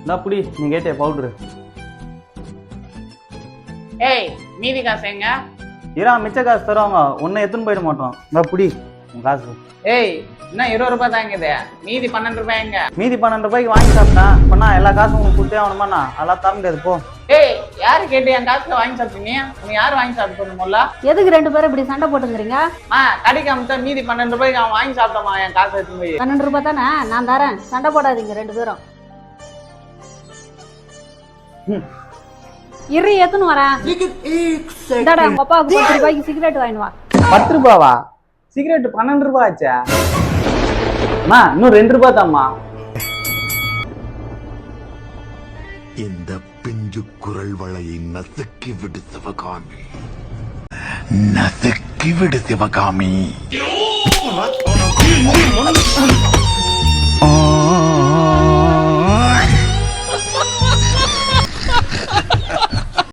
இந்த புடி நீ கேட்டே பவுட்ரு. ஏய் மீதி காசு எங்க? இரா மிச்ச காசு தருவாங்க, ஒன்னும் எடுத்துன்னு போயிட மாட்டோம். இந்த புடி உன் காசு. ஏய் இன்னும் 20 ரூபாய் தாங்குது, மீதி 12 ரூபாய் எங்க? மீதி 12 ரூபாய்க்கு வாங்கி சாப்பிட்டேன். பண்ணா எல்லா காசும் உனக்கு கொடுத்தே ஆகணுமாண்ணா? அதெல்லாம் தர முடியாது போ. ஏய் யாரு கேட்டு என் காசுல வாங்கி சாப்பிட்டீங்க? நீ யாரு வாங்கி சாப்பிட்டு? எதுக்கு 2 பேரும் இப்படி சண்டை போட்டுங்கிறீங்க? கடைக்கு அமிச்சா மீதி 12 ரூபாய்க்கு அவன் வாங்கி சாப்பிட்டோமா என் காசு எடுத்து போய். 12 ரூபாய் தானே நான் தரேன், சண்டை போடாதீங்க 2 பேரும். இரு ஏத்துன்னு வரேன். இந்தாடா உங்க அப்பாவுக்கு 10 ரூபாய்க்கு சிகரெட் வாங்கிட்டு வா. 10 ரூபாவா? சிகரெட் 12 ரூபாய் ஆச்சா? அம்மா இன்னும் 2 ரூபாய் தாம்மா. இந்த பிஞ்சு குரல் வளையை நசுக்கி விடு சிவகாமி, நசுக்கி விடு சிவகாமி.